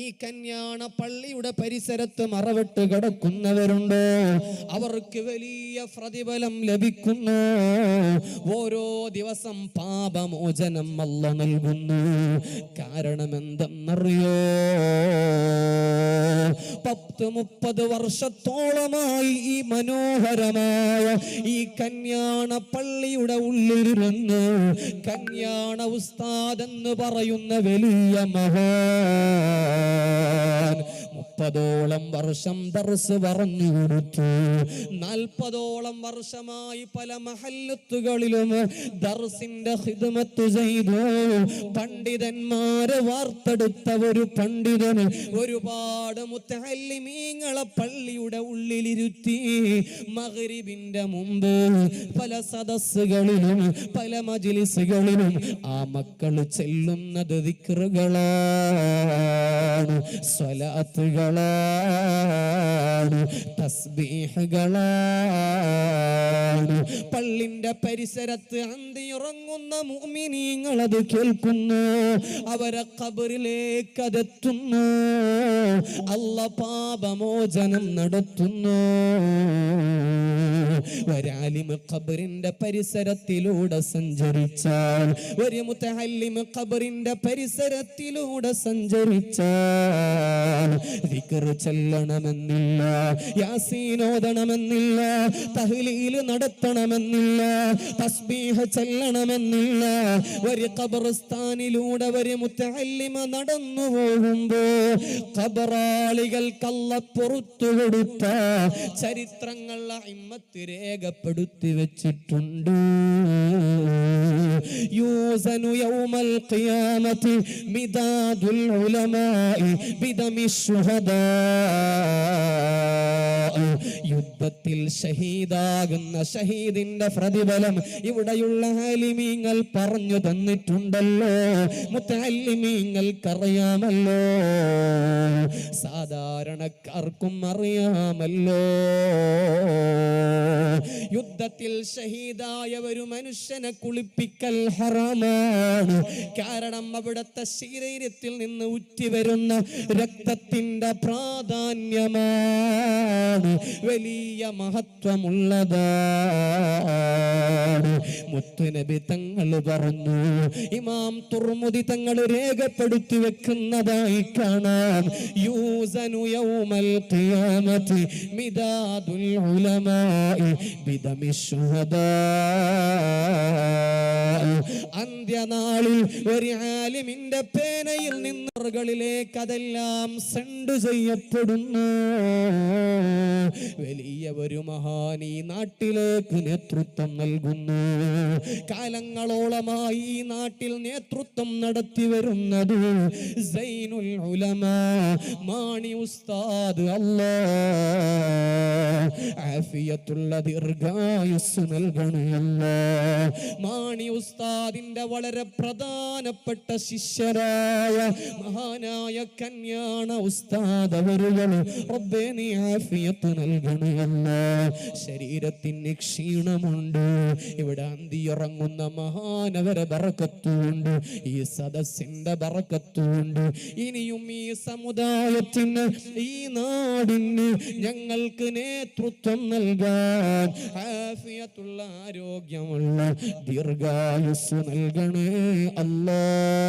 ഈ കല്യാണ പള്ളിയുടെ പരിസരത്ത് മറവിട്ട് കിടക്കുന്നവരുണ്ടോ? അവർക്ക് വലിയ പ്രതിഫലം ലഭിക്കുന്നു. ഓരോ ദിവസം പാപമോചനം അല്ലാഹു നൽകുന്നു. കാരണം എന്തെന്നറിയോ? 10-30 വർഷത്തോളമായി ഈ മനോഹരമായ ഈ കല്യാണ പള്ളിയുടെ ഉള്ളിലിരുന്ന് കല്യാണ ഉസ്താദ് എന്ന് പറയുന്ന വലിയ മഹാൻ 30ഓളം വർഷം ദർസ് പറഞ്ഞു കൊടുത്തു. 40ഓളം വർഷമായി പല മഹല്ലത്തുകളിലും ദർസിന്റെ ഖിദ്മത്ത് ചെയ്തു. പണ്ഡിതന്മാരെ വാർത്തെടുത്ത ഒരു പണ്ഡിതന് ഒരുപാട് മുത്തഅല്ലിമീങ്ങളെ പള്ളിയുടെ ഉള്ളിലിരുത്തി മഗ്രിബിന്റെ മുമ്പ് പല സദസ്സുകളിലും പല മജ്ലിസുകളിലും ആ മക്കൾ ചെല്ലുന്നത് ദിക്റുകളാണ്, സ്വലാത്തുകളാണ്, തസ്ബീഹുകളാണ്. പള്ളിന്റെ പരിസരത്ത് അന്തിയുറങ്ങുന്ന മുഅ്മിനീങ്ങൾ അത് കേൾക്കുന്നു. അവരെ ഖബറിലേക്ക് അതെത്തുന്നു. അല്ലാഹ് പാപമോചനം നടത്തുന്നു. ഒരാലിം ഖബറിന്റെ പരിസരത്തിലൂടെ സഞ്ചരിച്ചാൽ, ഒരു മുതഅല്ലിം ഖബറിന്റെ പരിസരത്തിലൂടെ സഞ്ചരിച്ചാൽ ദിക്ർ ചൊല്ലണമെന്നില്ല, യാസീൻ ഓതണമെന്നില്ല, തഹ്ലീൽ നടത്തണമെന്നില്ല, തസ്ബീഹ് ചൊല്ലണമെന്നില്ല. ഒരു ഖബർസ്ഥാനിലൂടെ ഒരു മുതഅല്ലിം നടന്നു പോകുമ്പോൾ ഖബറാളികൾക്ക് അല്ലാഹ് പുറത്തു കൊടുത്ത ചരിത്രങ്ങൾ അഇമ്മത്ത് രേഖപ്പെടുത്തി വെച്ചിട്ടുണ്ട്. യൂസനു യൗമൽ ഖിയാമത്തി മിദാദുൽ ഉലമാഇ ബിദമി ശുഹദാ. യുദ്ധത്തിൽ ഷഹീദാകുന്ന ഷഹീദിന്റെ പ്രതിഫലം ഇവിടെയുള്ള ആലിമീങ്ങൾ പറഞ്ഞു തന്നിട്ടുണ്ടല്ലോ, മുതഅല്ലിമീങ്ങൾക്കറിയാമല്ലോ, സാധാരണക്കാർക്കും അറിയാമല്ലോ. യുദ്ധത്തിൽ ഷഹീദായ ഒരു മനുഷ്യനെ കുളിപ്പിക്കൽ ഹറാമാണ്. കാരണം അവിടുത്തെ ശരീരത്തിൽ നിന്ന് ഉറ്റിവരുന്ന രക്തത്തിന്റെ പ്രാധാന്യമാണ് വലിയ മഹത്വമുള്ളതാണ്. മുത്തുനബി തങ്ങൾ പറഞ്ഞു, ഇമാം തുർമുദി തങ്ങൾ രേഖപ്പെടുത്തി വെക്കുന്നതായി കാണാം. യൂസനു യൗമൽ ഖിയാമത്തി മിദാദുൽ ഉലമാഇ ബിദമി ശുഹദാ. അന്ത്യനാളിൽ ഒരു ആലിമിന്റെ പേനയിൽ നിന്നറുകളിലേക്ക് അതെല്ലാം സെൻഡ് ചെയ്യപ്പെടുന്നു. വലിയ ഒരു മഹാൻ ഈ നാട്ടിലേക്ക് നേതൃത്വം നൽകുന്നു. കാലങ്ങളോളമായി ഈ നാട്ടിൽ നേതൃത്വം നടത്തി വരുന്നത് സൈനുൽ ഉലമാ മാണി ഉസ്താദ്. അല്ലാഹ് ആഫിയത്തുള്ള ദീർഘായുസ്സ് നൽകണേ അല്ലാഹ്. മാണി ഉസ്താദിന്റെ വളരെ പ്രധാനപ്പെട്ട ശിഷ്യരായ മഹാനായ കല്യാണ ഉസ്താദ് അവരുകൾ റബ്ബേ നീ ആഫിയത്ത് നൽകണേ അല്ലാഹ്. ശരീരത്തിന് ക്ഷീണമുണ്ട്, ഇവിടെ അന്തിയുറങ്ങുന്ന മഹാനവരെ ബറക്കത്തുണ്ട്, ഈ സദസ്സിന്റെ ബറക്കത്തുണ്ട്. ഇനിയും ഈ സമുദായത്തിന് ഈ നാടിന് ഞങ്ങൾക്ക് നേതൃത്വം നൽകാൻ ആഫിയത്തുള്ള ആരോഗ്യമുള്ള ദീർഘായുസ്സ് നൽകണേ അല്ലാഹ്.